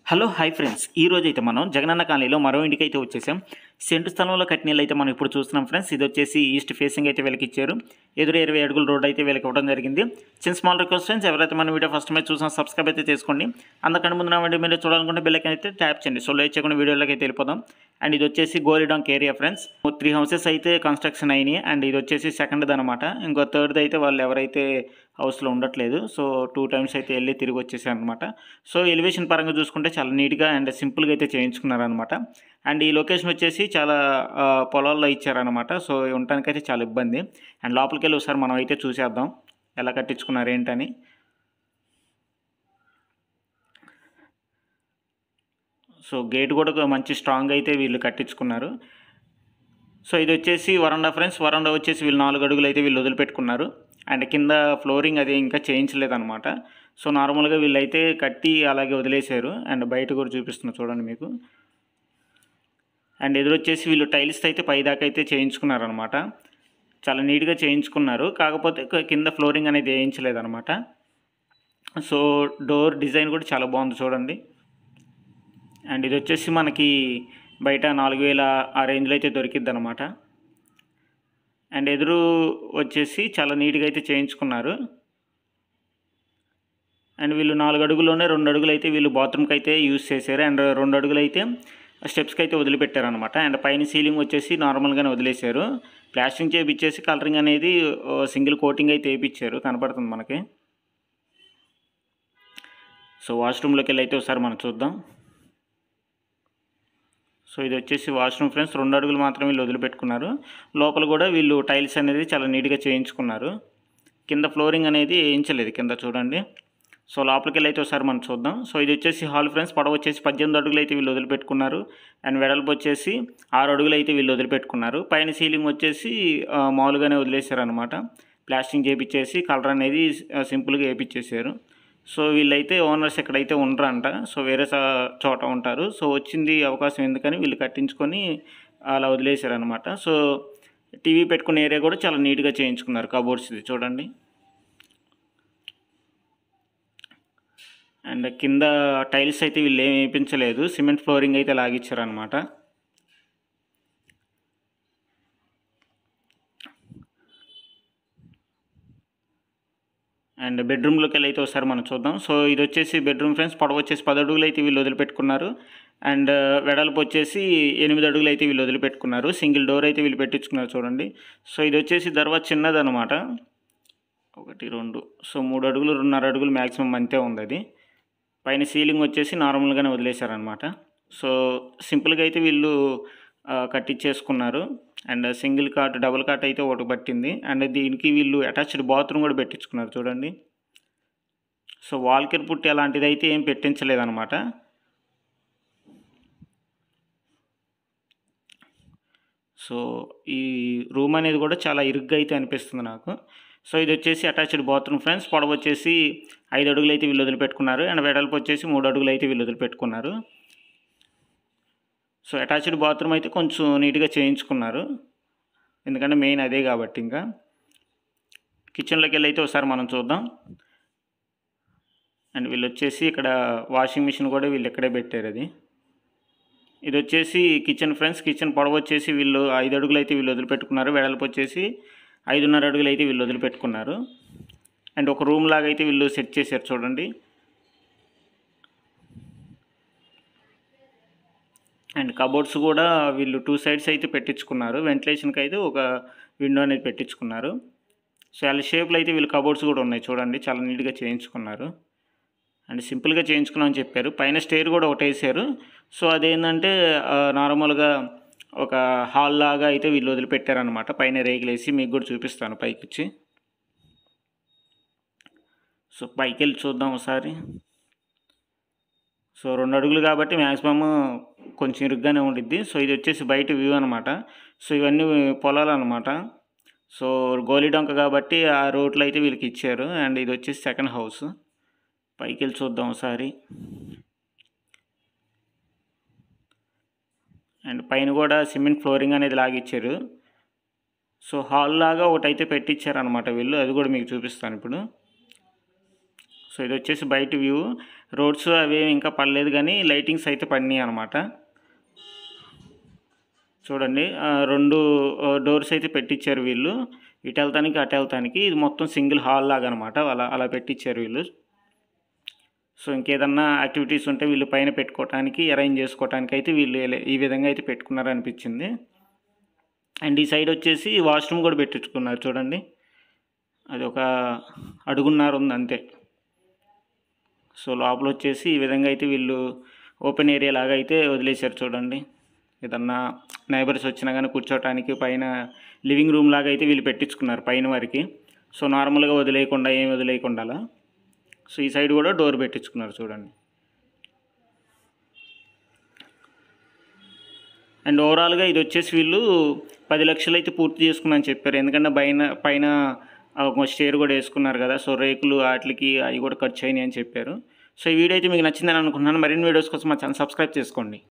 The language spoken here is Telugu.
హలో హాయ్ ఫ్రెండ్స్, ఈ రోజు అయితే మనం జగనన్న కాలనీలో మరో ఇంటికి అయితే వచ్చేసాం. సెంటు స్థలంలో కట్టిన ఇల్లు అయితే మనం ఇప్పుడు చూస్తున్నాం ఫ్రెండ్స్. ఇది వచ్చేసి ఈస్ట్ ఫేసింగ్ అయితే వీళ్ళకి ఇచ్చారు. ఎదురు 20 అడుగుల రోడ్ అయితే వీళ్ళకి ఇవ్వడం జరిగింది. చిన్న స్మాల్ రిక్వెస్ట్ ఫ్రెండ్స్, ఎవరైతే మన వీడియో ఫస్ట్ టైం చూసినా సబ్స్క్రైబ్ అయితే చేసుకోండి. అందుకని ముందు నా వీడియో మీరు చూడాలనుకుంటే బెల్ ఐకాన్ అయితే ట్యాప్ చేయండి. సో లేట్ చేయకుండా వీడియోలోకి అయితే వెళ్ళిపోదాం. అండ్ ఇది వచ్చేసి గోలిడాంక్ ఏరియా ఫ్రెండ్స్. 3 హౌసెస్ అయితే కన్స్ట్రక్షన్ అయినాయి. అండ్ ఇది వచ్చేసి సెకండ్ది అనమాట. ఇంకో థర్డ్ది అయితే వాళ్ళు ఎవరైతే హౌస్లో ఉండట్లేదు. సో 2 టైమ్స్ అయితే వెళ్ళి తిరిగి వచ్చేసారు అనమాట. సో ఎలివేషన్ పరంగా చూసుకుంటే చాలా నీట్గా అండ్ సింపుల్గా అయితే చేయించుకున్నారనమాట. అండ్ ఈ లొకేషన్ వచ్చేసి చాలా పొలాల్లో ఇచ్చారనమాట. సో ఉండటానికైతే చాలా ఇబ్బంది. అండ్ లోపలికి వెళ్ళి ఒకసారి మనం అయితే చూసేద్దాం ఎలా కట్టించుకున్నారు ఏంటని. సో గేట్ కూడా మంచి స్ట్రాంగ్ అయితే వీళ్ళు కట్టించుకున్నారు. సో ఇది వచ్చేసి వరండా ఫ్రెండ్స్. వరండా వచ్చేసి వీళ్ళు 4 అడుగులు అయితే వీళ్ళు వదిలిపెట్టుకున్నారు. అండ్ కింద ఫ్లోరింగ్ అది ఇంకా చేయించలేదన్నమాట. సో నార్మల్గా వీళ్ళైతే కట్టి అలాగే వదిలేశారు. అండ్ బయట కూడా చూపిస్తున్నా చూడండి మీకు. అండ్ ఎదురొచ్చేసి వీళ్ళు టైల్స్ అయితే పైదాకా అయితే చేయించుకున్నారనమాట. చాలా నీట్గా చేయించుకున్నారు. కాకపోతే కింద ఫ్లోరింగ్ అనేది వేయించలేదన్నమాట. సో డోర్ డిజైన్ కూడా చాలా బాగుంది చూడండి. అండ్ ఇది వచ్చేసి మనకి బయట 4000 ఆ రేంజ్లో అయితే దొరికిద్ది అనమాట. అండ్ ఎదురు వచ్చేసి చాలా నీట్గా అయితే చేయించుకున్నారు. అండ్ వీళ్ళు 4 అడుగుల్లోనే 2 అడుగులు అయితే వీళ్ళు బాత్రూమ్కి అయితే యూజ్ చేశారు. అండ్ 2 అడుగులు అయితే స్టెప్స్కి అయితే వదిలిపెట్టారు అనమాట. అండ్ పైన సీలింగ్ వచ్చేసి నార్మల్గానే వదిలేశారు. ప్లాస్టింగ్ చేయించేసి కలరింగ్ అనేది సింగిల్ కోటింగ్ అయితే వేయించారు, కనపడుతుంది మనకి. సో వాష్రూమ్లోకి వెళ్ళి అయితే ఒకసారి మనం చూద్దాం. సో ఇది వచ్చేసి వాష్రూమ్ ఫ్రెండ్స్. 2 అడుగులు మాత్రం వీళ్ళు వదిలిపెట్టుకున్నారు. లోపల కూడా వీళ్ళు టైల్స్ అనేది చాలా నీట్గా చేయించుకున్నారు. కింద ఫ్లోరింగ్ అనేది వేయించలేదు కింద చూడండి. సో లోపలికి వెళ్ళి అయితే ఒకసారి మనం చూద్దాం. సో ఇది వచ్చేసి హాల్ ఫ్రెండ్స్. పొడవు వచ్చేసి 18 అడుగులు అయితే వీళ్ళు వదిలిపెట్టుకున్నారు. అండ్ వెడల్పు వచ్చేసి 6 అడుగులు అయితే వీళ్ళు వదిలిపెట్టుకున్నారు. పైన సీలింగ్ వచ్చేసి మామూలుగానే వదిలేశారనమాట. ప్లాస్టింగ్ చేయించేసి కలర్ అనేది సింపుల్గా వేయించేశారు. సో వీళ్ళైతే ఓనర్స్ ఎక్కడైతే ఉండరంట. సో వేరే చోట ఉంటారు. సో వచ్చింది అవకాశం ఎందుకని వీళ్ళు కట్టించుకొని అలా వదిలేశారనమాట. సో టీవీ పెట్టుకునే ఏరియా కూడా చాలా నీట్గా చేయించుకున్నారు. కబోర్డ్స్ ఇది చూడండి. అండ్ కింద టైల్స్ అయితే వీళ్ళు ఏమి వేయించలేదు. సిమెంట్ ఫ్లోరింగ్ అయితే లాగిచ్చారనమాట. అండ్ బెడ్రూమ్లోకి వెళ్ళి అయితే ఒకసారి మనం చూద్దాం. సో ఇది వచ్చేసి బెడ్రూమ్ ఫ్రెండ్స్. పొడవు వచ్చేసి 10 అడుగులు అయితే వీళ్ళు వదిలిపెట్టుకున్నారు. అండ్ వెడల్పు వచ్చేసి 8 అడుగులు అయితే వీళ్ళు వదిలిపెట్టుకున్నారు. సింగిల్ డోర్ అయితే వీళ్ళు పెట్టించుకున్నారు చూడండి. సో ఇది వచ్చేసి దర్వాజ చిన్నదనమాట. 1 2 సో 3 అడుగులు 2.5 అడుగులు మ్యాక్సిమం అంతే ఉంది అది. పైన సీలింగ్ వచ్చేసి నార్మల్గానే వదిలేశారనమాట. సో సింపుల్గా అయితే వీళ్ళు కట్టించేసుకున్నారు. And single cot double cot అయితే ఒకటి పట్టింది. అండ్ దీనికి వీళ్ళు అటాచ్డ్ బాత్రూమ్ కూడా పెట్టించుకున్నారు చూడండి. సో వాల్కేర్ పుట్టి అలాంటిది అయితే ఏం పెట్టించలేదన్నమాట. సో ఈ రూమ్ అనేది కూడా చాలా ఇరుగ్గా అయితే అనిపిస్తుంది నాకు. సో ఇది వచ్చేసి అటాచ్డ్ బాత్రూమ్ ఫ్రెండ్స్. పొడవు వచ్చేసి 5 అడుగులు అయితే వీళ్ళు వదిలిపెట్టుకున్నారు. అండ్ వెడల్పు వచ్చేసి 3 అడుగులు అయితే వీళ్ళు వదిలిపెట్టుకున్నారు. సో అటాచ్డ్ బాత్రూమ్ అయితే కొంచెం నీట్గా చేయించుకున్నారు, ఎందుకంటే మెయిన్ అదే కాబట్టి. ఇంకా కిచెన్లోకి వెళ్ళి అయితే ఒకసారి మనం చూద్దాం. అండ్ వీళ్ళు వచ్చేసి ఇక్కడ వాషింగ్ మిషన్ కూడా వీళ్ళు ఇక్కడే పెట్టారు. అది ఇది వచ్చేసి కిచెన్ ఫ్రెండ్స్. కిచెన్ పొడవు వచ్చేసి వీళ్ళు 5 అడుగులు అయితే వీళ్ళు వదిలిపెట్టుకున్నారు. వెడల్పు వచ్చేసి 5.5 అడుగులు అయితే వీళ్ళు వదిలిపెట్టుకున్నారు. అండ్ ఒక రూమ్ లాగా అయితే వీళ్ళు సెట్ చేశారు చూడండి. అండ్ కబోర్డ్స్ కూడా వీళ్ళు 2 సైడ్స్ అయితే పెట్టించుకున్నారు. వెంటిలేషన్కి అయితే ఒక విండో అనేది పెట్టించుకున్నారు. సో అలా షేప్లో అయితే వీళ్ళు కబోర్డ్స్ కూడా ఉన్నాయి చూడండి. చాలా నీట్గా చేయించుకున్నారు. అండ్ సింపుల్గా చేయించుకున్నామని చెప్పారు. పైన స్టేర్ కూడా ఒకటి వేసారు. సో అదేంటంటే నార్మల్గా ఒక హాల్ లాగా అయితే వీళ్ళు వదిలిపెట్టారనమాట. పైన రేకులు వేసి మీకు కూడా చూపిస్తాను పైకి వచ్చి. సో పైకి వెళ్ళి చూద్దాం ఒకసారి. సో 2 అడుగులు కాబట్టి మ్యాక్సిమమ్ కొంచెం ఇరుగ్గానే ఉండిద్ది. సో ఇది వచ్చేసి బయట వ్యూ అనమాట. సో ఇవన్నీ పొలాలు అనమాట. సో గోలిడొంక కాబట్టి ఆ రోడ్లు అయితే వీళ్ళకి ఇచ్చారు. అండ్ ఇది వచ్చేసి సెకండ్ హౌస్. పైకి వెళ్ళి చూద్దాం ఒకసారి. అండ్ పైన కూడా సిమెంట్ ఫ్లోరింగ్ అనేది లాగిచ్చారు. సో హాల్ లాగా ఒకటి అయితే పెట్టించారనమాట వీళ్ళు. అది కూడా మీకు చూపిస్తాను ఇప్పుడు. సో ఇది వచ్చేసి బయట వ్యూ. రోడ్స్ అవి ఇంకా పడలేదు కానీ లైటింగ్స్ అయితే పడినాయి అనమాట. చూడండి 2 డోర్స్ అయితే పెట్టించారు వీళ్ళు, ఇటు వెళ్తానికి అటు వెళ్తానికి. ఇది మొత్తం సింగిల్ హాల్ లాగా అనమాట, అలా పెట్టించారు వీళ్ళు. సో ఇంకేదన్నా యాక్టివిటీస్ ఉంటే వీళ్ళు పైన పెట్టుకోవడానికి అరేంజ్ చేసుకోవడానికి అయితే వీళ్ళు ఈ విధంగా అయితే పెట్టుకున్నారు అనిపించింది. అండ్ ఈ సైడ్ వచ్చేసి వాష్రూమ్ కూడా పెట్టించుకున్నారు చూడండి, అది ఒక అడుగున్నర ఉంది అంతే. సో లోపల వచ్చేసి ఈ విధంగా అయితే వీళ్ళు ఓపెన్ ఏరియా లాగా అయితే వదిలేశారు చూడండి. ఏదన్నా నైబర్స్ వచ్చినా కానీ కూర్చోవడానికి పైన లివింగ్ రూమ్ లాగా అయితే వీళ్ళు పెట్టించుకున్నారు పైన వరకు. సో నార్మల్గా వదిలేయకుండా ఏం వదిలేయకుండా అలా. సో ఈ సైడ్ కూడా డోర్ పెట్టించుకున్నారు చూడండి. అండ్ ఓవరాల్గా ఇది వచ్చేసి వీళ్ళు 10 లక్షలు అయితే పూర్తి చేసుకున్నారని చెప్పారు. ఎందుకంటే పైన ఒక స్టేర్ కూడా వేసుకున్నారు కదా, సో రేకులు వాటికి అవి కూడా ఖర్చు అయినాయి అని చెప్పారు. సో ఈ వీడియో అయితే మీకు నచ్చిందని అనుకుంటున్నాను. మరిన్ని వీడియోస్ కోసం మా ఛానల్ సబ్స్క్రైబ్ చేసుకోండి.